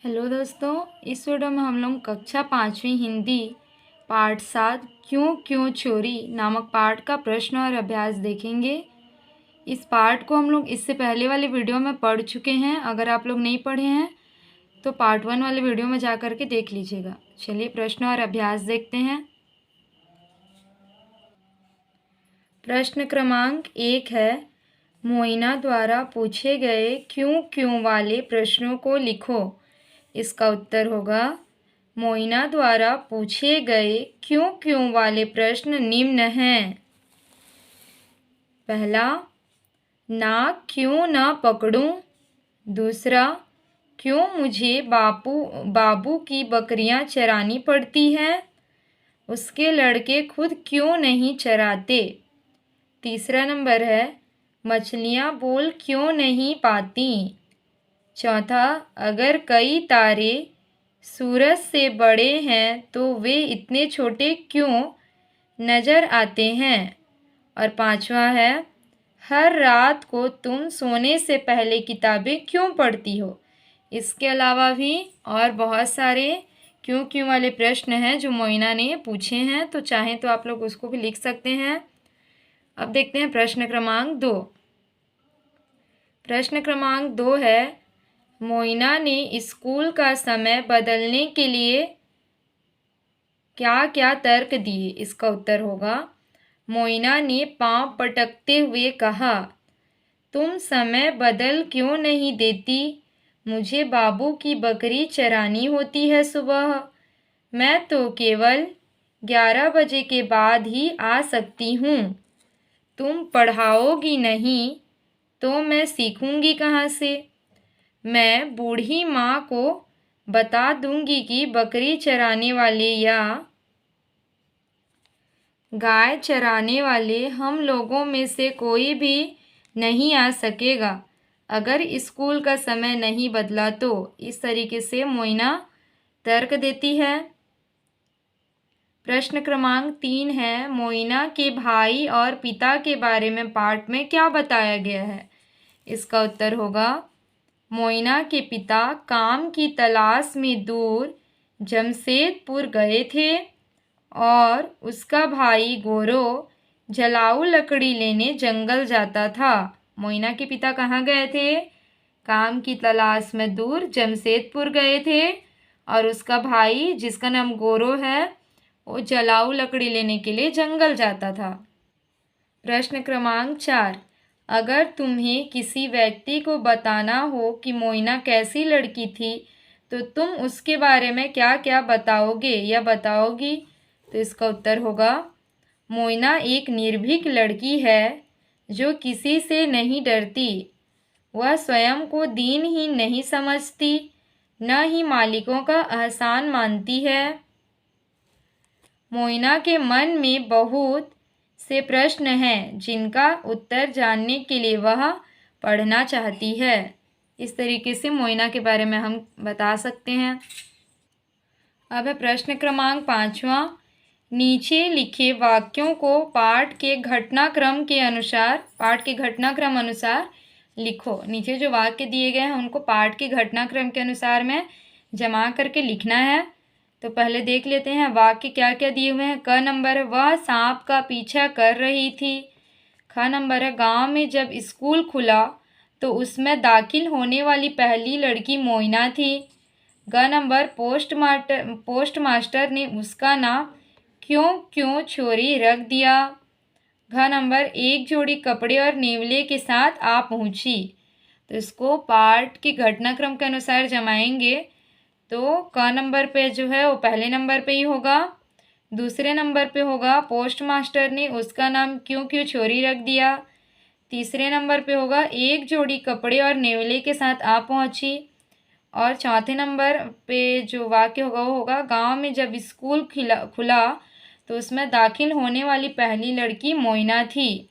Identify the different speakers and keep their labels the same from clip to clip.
Speaker 1: Hello दोस्तों, इस video में हम लोग कक्षा 5वीं हिंदी पाठ 7 क्यों क्यों चोरी नामक पाठ का प्रश्न और अभ्यास देखेंगे। इस पाठ को हम लोग इससे पहले वाले वीडियो में पढ़ चुके हैं। अगर आप लोग नहीं पढ़े हैं तो पार्ट 1 वाले वीडियो में जा कर के देख लीजिएगा। चलिए प्रश्न और अभ्यास देखते हैं। प्रश्न क्रमांक 1 है, मोइना द्वारा पूछे गए क्यों क्यों वाले प्रश्नों को लिखो। इसका उत्तर होगा, मोइना द्वारा पूछे गए क्यों क्यों वाले प्रश्न निम्न हैं। पहला, नाक क्यों न पकड़ूं। दूसरा, क्यों मुझे बाबू की बकरियां चरानी पड़ती हैं। उसके लड़के खुद क्यों नहीं चराते। तीसरा नंबर है, मछलियां बोल क्यों नहीं पाती। चौथा, अगर कई तारे सूरज से बड़े हैं तो वे इतने छोटे क्यों नज़र आते हैं। और पांचवा है, हर रात को तुम सोने से पहले किताबें क्यों पढ़ती हो। इसके अलावा भी और बहुत सारे क्यों क्यों वाले प्रश्न हैं जो मोइना ने पूछे हैं, तो चाहें तो आप लोग उसको भी लिख सकते हैं। अब देखते हैं प्रश्न क्रमांक 2। प्रश्न क्रमांक 2 है, मोइना ने स्कूल का समय बदलने के लिए क्या क्या तर्क दिए। इसका उत्तर होगा, मोइना ने पांव पटकते हुए कहा, तुम समय बदल क्यों नहीं देती। मुझे बाबू की बकरी चरानी होती है सुबह। मैं तो केवल 11 बजे के बाद ही आ सकती हूँ। तुम पढ़ाओगी नहीं तो मैं सीखूंगी कहाँ से। मैं बूढ़ी माँ को बता दूंगी कि बकरी चराने वाले या गाय चराने वाले हम लोगों में से कोई भी नहीं आ सकेगा अगर स्कूल का समय नहीं बदला तो। इस तरीके से मोइना तर्क देती है। प्रश्न क्रमांक 3 है, मोइना के भाई और पिता के बारे में पाठ में क्या बताया गया है। इसका उत्तर होगा, मोइना के पिता काम की तलाश में दूर जमशेदपुर गए थे और उसका भाई गोरो जलाऊ लकड़ी लेने जंगल जाता था। मोइना के पिता कहाँ गए थे? काम की तलाश में दूर जमशेदपुर गए थे और उसका भाई जिसका नाम गोरो है वो जलाऊ लकड़ी लेने के लिए जंगल जाता था। प्रश्न क्रमांक 4, अगर तुम्हें किसी व्यक्ति को बताना हो कि मोइना कैसी लड़की थी तो तुम उसके बारे में क्या क्या बताओगे या बताओगी। तो इसका उत्तर होगा, मोइना एक निर्भीक लड़की है जो किसी से नहीं डरती। वह स्वयं को दीनहीन नहीं समझती, न ही मालिकों का एहसान मानती है। मोइना के मन में बहुत से प्रश्न हैं जिनका उत्तर जानने के लिए वह पढ़ना चाहती है। इस तरीके से मोइना के बारे में हम बता सकते हैं। अब है प्रश्न क्रमांक 5वां, नीचे लिखे वाक्यों को पाठ के घटनाक्रम अनुसार लिखो। नीचे जो वाक्य दिए गए हैं उनको पाठ के घटनाक्रम के अनुसार में जमा करके लिखना है। तो पहले देख लेते हैं वाक्य क्या क्या दिए हुए हैं। क नंबर है, वह सांप का पीछा कर रही थी। ख नंबर है, गांव में जब स्कूल खुला तो उसमें दाखिल होने वाली पहली लड़की मोइना थी। ग नंबर, पोस्ट मास्टर ने उसका नाम क्यों क्यों चोरी रख दिया। घ नंबर, एक जोड़ी कपड़े और नेवले के साथ आ पहुंची। तो इसको पाठ के घटनाक्रम के अनुसार जमाएंगे तो क नंबर पे जो है वो पहले नंबर पे ही होगा। दूसरे नंबर पे होगा, पोस्ट मास्टर ने उसका नाम क्यों क्यों चोरी रख दिया। तीसरे नंबर पे होगा, एक जोड़ी कपड़े और नेवले के साथ आ पहुंची। और चौथे नंबर पे जो वाक्य होगा वो होगा, गांव में जब स्कूल खुला तो उसमें दाखिल होने वाली पहली लड़की मोइना थी।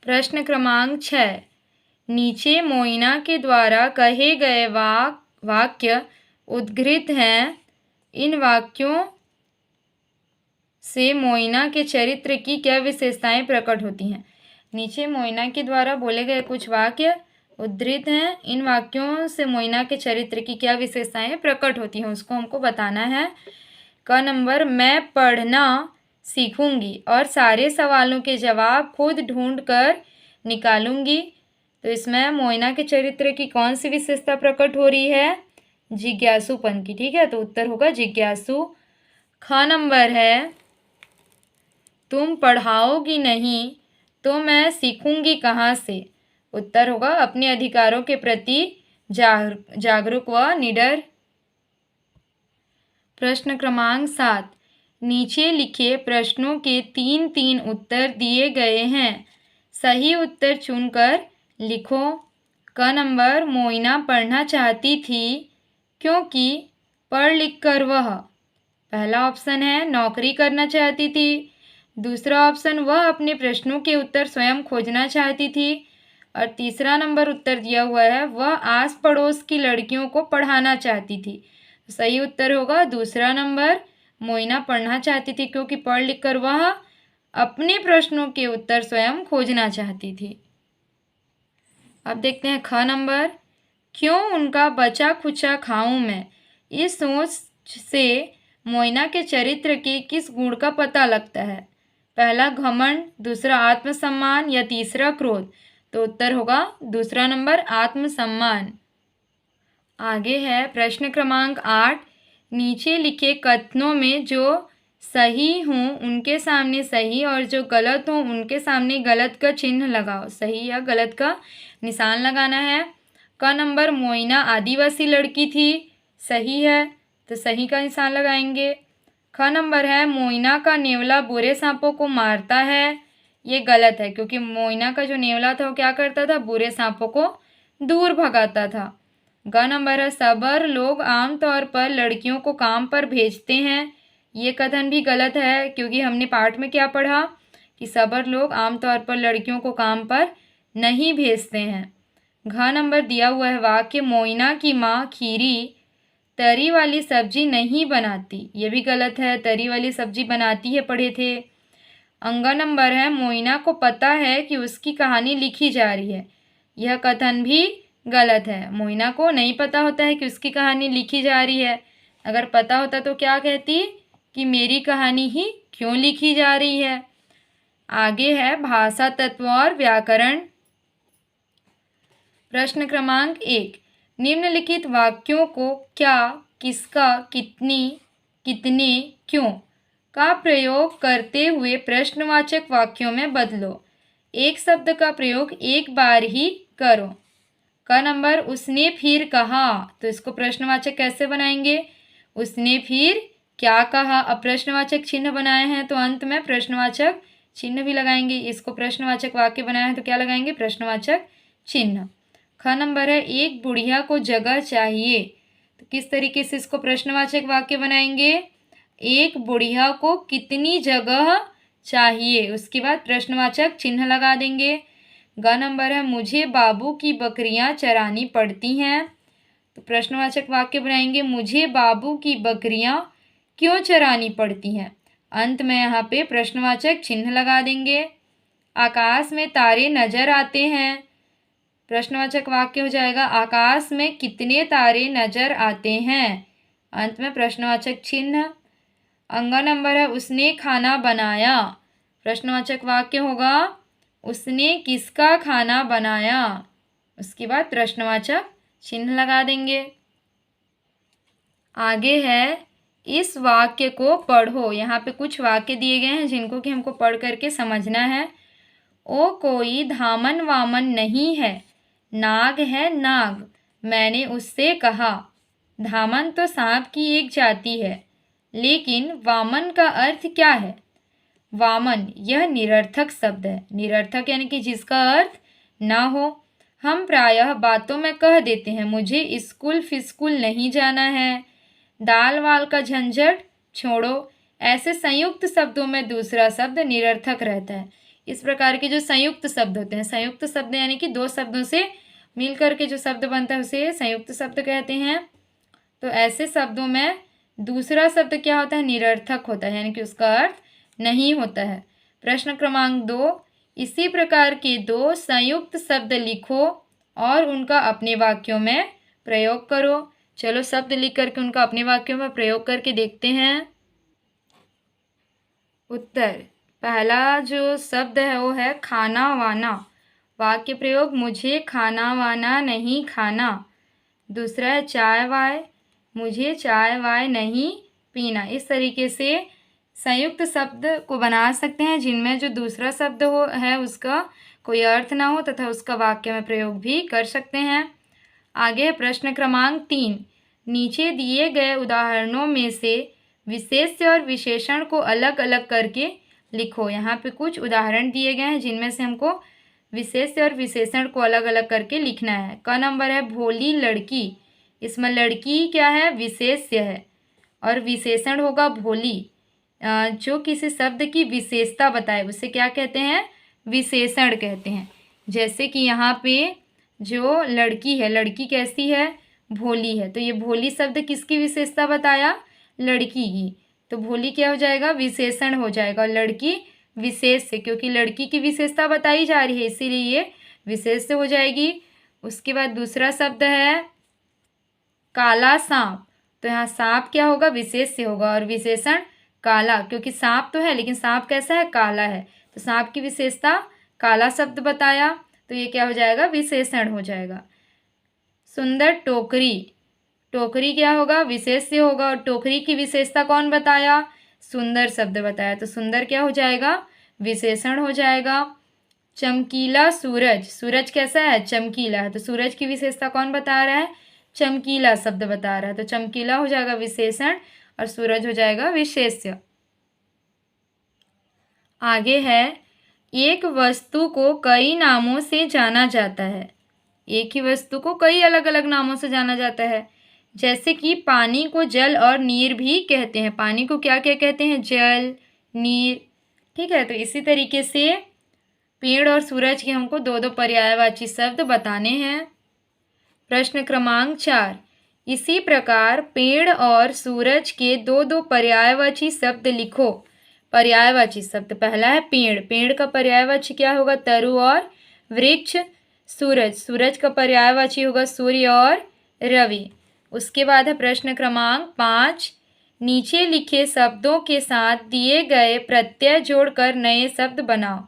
Speaker 1: प्रश्न क्रमांक 6, नीचे मोइना के द्वारा कहे गए वाक्य उद्धृत हैं। इन वाक्यों से मोइना के चरित्र की क्या विशेषताएं प्रकट होती हैं। नीचे मोइना के द्वारा बोले गए कुछ वाक्य उद्धृत हैं। इन वाक्यों से मोइना के चरित्र की क्या विशेषताएं प्रकट होती हैं उसको हमको बताना है। क नंबर, मैं पढ़ना सीखूंगी और सारे सवालों के जवाब खुद ढूंढ कर निकालूंगी। तो इसमें मोइना के चरित्र की कौन सी विशेषता प्रकट हो रही है? जिज्ञासुपन की। ठीक है, तो उत्तर होगा जिज्ञासु। ख नंबर है, तुम पढ़ाओगी नहीं तो मैं सीखूंगी कहाँ से? उत्तर होगा अपने अधिकारों के प्रति जागरूक व निडर। प्रश्न क्रमांक 7, नीचे लिखे प्रश्नों के 3-3 उत्तर दिए गए हैं, सही उत्तर चुनकर लिखो। क नंबर, मोइना पढ़ना चाहती थी क्योंकि पढ़ लिख कर वह, पहला ऑप्शन है नौकरी करना चाहती थी, दूसरा ऑप्शन वह अपने प्रश्नों के उत्तर स्वयं खोजना चाहती थी, और तीसरा नंबर उत्तर दिया हुआ है वह आस पड़ोस की लड़कियों को पढ़ाना चाहती थी। सही उत्तर होगा दूसरा नंबर, मोइना पढ़ना चाहती थी क्योंकि पढ़ लिख कर वह अपने प्रश्नों के उत्तर स्वयं खोजना चाहती थी। अब देखते हैं ख नंबर, क्यों उनका बचा खुचा खाऊं मैं? इस सोच से मोइना के चरित्र के किस गुण का पता लगता है? पहला घमंड, दूसरा आत्मसम्मान या तीसरा क्रोध? तो उत्तर होगा दूसरा नंबर, आत्मसम्मान। आगे है प्रश्न क्रमांक 8, नीचे लिखे कथनों में जो सही हों उनके सामने सही और जो गलत हों उनके सामने गलत का चिन्ह लगाओ। सही या गलत का निशान लगाना है। क नंबर, मोइना आदिवासी लड़की थी, सही है, तो सही का निशान लगाएंगे। ख नंबर है, मोइना का नेवला बुरे सांपों को मारता है, ये गलत है क्योंकि मोइना का जो नेवला था वो क्या करता था? बुरे सांपों को दूर भगाता था। ग नंबर है, सबर लोग आमतौर पर लड़कियों को काम पर भेजते हैं, ये कथन भी गलत है क्योंकि हमने पाठ में क्या पढ़ा कि सबर लोग आमतौर पर लड़कियों को काम पर नहीं भेजते हैं। घ नंबर दिया हुआ है वाक्य, मोइना की माँ खीरी तरी वाली सब्जी नहीं बनाती, ये भी गलत है, तरी वाली सब्जी बनाती है, पढ़े थे। अंग नंबर है, मोइना को पता है कि उसकी कहानी लिखी जा रही है, यह कथन भी गलत है। मोइना को नहीं पता होता है कि उसकी कहानी लिखी जा रही है, अगर पता होता तो क्या कहती कि मेरी कहानी ही क्यों लिखी जा रही है। आगे है भाषा तत्व और व्याकरण। प्रश्न क्रमांक 1, निम्नलिखित वाक्यों को क्या, किसका, कितनी, कितने, क्यों का प्रयोग करते हुए प्रश्नवाचक वाक्यों में बदलो। एक शब्द का प्रयोग एक बार ही करो। क नंबर, उसने फिर कहा, तो इसको प्रश्नवाचक कैसे बनाएंगे? उसने फिर क्या कहा? अब प्रश्नवाचक चिन्ह बनाए हैं तो अंत में प्रश्नवाचक चिन्ह भी लगाएंगे। इसको प्रश्नवाचक वाक्य बनाया है तो क्या लगाएंगे? प्रश्नवाचक चिन्ह। ख नंबर है, एक बुढ़िया को जगह चाहिए, तो किस तरीके से इसको प्रश्नवाचक वाक्य बनाएंगे? एक बुढ़िया को कितनी जगह चाहिए, उसके बाद प्रश्नवाचक चिन्ह लगा देंगे। ग नंबर है, मुझे बाबू की बकरियां चरानी पड़ती हैं, तो प्रश्नवाचक वाक्य बनाएंगे, मुझे बाबू की बकरियां क्यों चरानी पड़ती हैं। अंत में यहाँ पे प्रश्नवाचक चिन्ह लगा देंगे। आकाश में तारे नजर आते हैं, प्रश्नवाचक वाक्य हो जाएगा, आकाश में कितने तारे नजर आते हैं। अंत में प्रश्नवाचक चिन्ह। अंग नंबर है, उसने खाना बनाया, प्रश्नवाचक वाक्य होगा, उसने किसका खाना बनाया, उसके बाद प्रश्नवाचक चिन्ह लगा देंगे। आगे है, इस वाक्य को पढ़ो। यहाँ पे कुछ वाक्य दिए गए हैं जिनको कि हमको पढ़ करके समझना है। ओ कोई धामन वामन नहीं है, नाग है नाग, मैंने उससे कहा। धामन तो सांप की एक जाति है, लेकिन वामन का अर्थ क्या है? वामन यह निरर्थक शब्द है। निरर्थक यानी कि जिसका अर्थ ना हो। हम प्रायः बातों में कह देते हैं, मुझे स्कूल फिस्कूल नहीं जाना है, दाल वाल का झंझट छोड़ो। ऐसे संयुक्त शब्दों में दूसरा शब्द निरर्थक रहता है। इस प्रकार के जो संयुक्त शब्द होते हैं, संयुक्त शब्द यानी कि दो शब्दों से मिलकर के जो शब्द बनता है उसे संयुक्त शब्द कहते हैं। तो ऐसे शब्दों में दूसरा शब्द क्या होता है? निरर्थक होता है, यानी कि उसका अर्थ नहीं होता है। प्रश्न क्रमांक 2, इसी प्रकार के दो संयुक्त शब्द लिखो और उनका अपने वाक्यों में प्रयोग करो। चलो शब्द लिख करके उनका अपने वाक्यों में प्रयोग करके देखते हैं। उत्तर, पहला जो शब्द है वो है खाना वाना। वाक्य प्रयोग, मुझे खाना वाना नहीं खाना। दूसरा है चाय वाय, मुझे चाय वाय नहीं पीना। इस तरीके से संयुक्त शब्द को बना सकते हैं जिनमें जो दूसरा शब्द है उसका कोई अर्थ ना हो तथा उसका वाक्य में प्रयोग भी कर सकते हैं। आगे प्रश्न क्रमांक 3, नीचे दिए गए उदाहरणों में से विशेष्य और विशेषण को अलग अलग करके लिखो। यहाँ पे कुछ उदाहरण दिए गए हैं जिनमें से हमको विशेष्य और विशेषण को अलग अलग करके लिखना है। क नंबर है भोली लड़की। इसमें लड़की क्या है, विशेष्य है, और विशेषण होगा भोली। जो किसी शब्द की विशेषता बताए उसे क्या कहते हैं, विशेषण कहते हैं। जैसे कि यहाँ पे जो लड़की है, लड़की कैसी है, भोली है, तो ये भोली शब्द किसकी विशेषता बताया, लड़की की, तो भोली क्या हो जाएगा, विशेषण हो जाएगा। और लड़की विशेष से, क्योंकि लड़की की विशेषता बताई जा रही है इसीलिए ये विशेष से हो जाएगी। उसके बाद दूसरा शब्द है काला सांप, तो यहाँ सांप क्या होगा, विशेष से होगा, और विशेषण काला, क्योंकि सांप तो है लेकिन सांप कैसा है, काला है, तो सांप की विशेषता काला शब्द बताया, तो ये क्या हो जाएगा, विशेषण हो जाएगा। सुंदर टोकरी, टोकरी क्या होगा, विशेष से होगा, और टोकरी की विशेषता कौन बताया, सुंदर शब्द बताया, तो सुंदर क्या हो जाएगा, विशेषण हो जाएगा। चमकीला सूरज, सूरज कैसा है, चमकीला है, तो सूरज की विशेषता कौन बता रहा है, चमकीला शब्द बता रहा है, तो चमकीला हो जाएगा विशेषण और सूरज हो जाएगा विशेष्य। आगे है एक वस्तु को कई नामों से जाना जाता है। एक ही वस्तु को कई अलग अलग नामों से जाना जाता है। जैसे कि पानी को जल और नीर भी कहते हैं। पानी को क्या क्या कहते हैं, जल, नीर, ठीक है। तो इसी तरीके से पेड़ और सूरज के हमको दो दो पर्यायवाची शब्द बताने हैं। प्रश्न क्रमांक 4, इसी प्रकार पेड़ और सूरज के दो दो पर्यायवाची शब्द लिखो। पर्यायवाची शब्द, पहला है पेड़, पेड़ का पर्यायवाची क्या होगा, तरु और वृक्ष। सूरज, सूरज का पर्यायवाची होगा सूर्य और रवि। उसके बाद है प्रश्न क्रमांक 5, नीचे लिखे शब्दों के साथ दिए गए प्रत्यय जोड़कर नए शब्द बनाओ।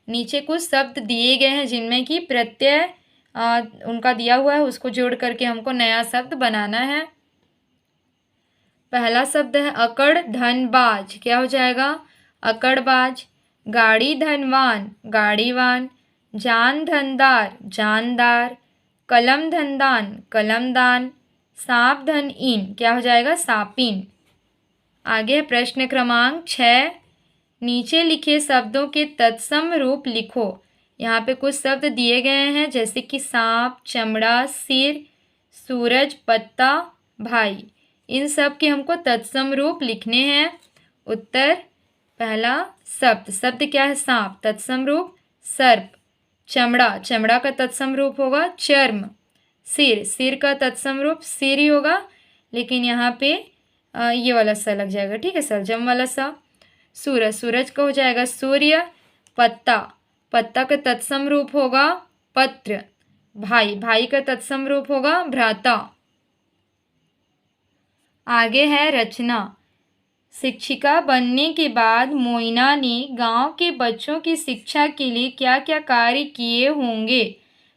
Speaker 1: नीचे कुछ शब्द दिए गए हैं जिनमें कि प्रत्यय उनका दिया हुआ है, उसको जोड़ करके हमको नया शब्द बनाना है। पहला शब्द है अकड़ धनबाज, क्या हो जाएगा, अकड़बाज। गाड़ी धनवान, गाड़ीवान। जान धनदार, जानदार। कलम धनदान, कलमदान। सांप धनईन, क्या हो जाएगा, सांपिन। आगे प्रश्न क्रमांक 6, नीचे लिखे शब्दों के तत्सम रूप लिखो। यहाँ पे कुछ शब्द दिए गए हैं जैसे कि सांप, चमड़ा, सिर, सूरज, पत्ता, भाई। इन सब के हमको तत्सम रूप लिखने हैं। उत्तर, पहला शब्द क्या है, सांप, तत्सम रूप सर्प। चमड़ा, चमड़ा का तत्सम रूप होगा चर्म। सिर का तत्सम रूप सिर ही होगा, लेकिन यहाँ पे ये वाला सा लग जाएगा, ठीक है, सरजम वाला सा। सूरज का हो जाएगा सूर्य। पत्ता का तत्सम रूप होगा पत्र। भाई का तत्सम रूप होगा भ्राता। आगे है रचना। शिक्षिका बनने के बाद मोइना ने गांव के बच्चों की शिक्षा के लिए क्या क्या कार्य किए होंगे,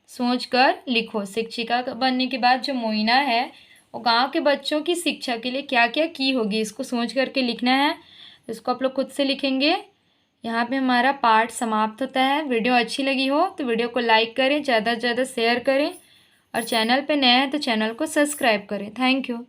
Speaker 1: सोचकर लिखो। शिक्षिका बनने के बाद जो मोइना है वो गांव के बच्चों की शिक्षा के लिए क्या क्या की होगी, इसको सोच करके लिखना है। इसको आप लोग खुद से लिखेंगे। यहाँ पे हमारा पाठ समाप्त होता है। वीडियो अच्छी लगी हो तो वीडियो को लाइक करें, ज़्यादा से ज़्यादा शेयर करें, और चैनल पे नए हैं तो चैनल को सब्सक्राइब करें। Thank you.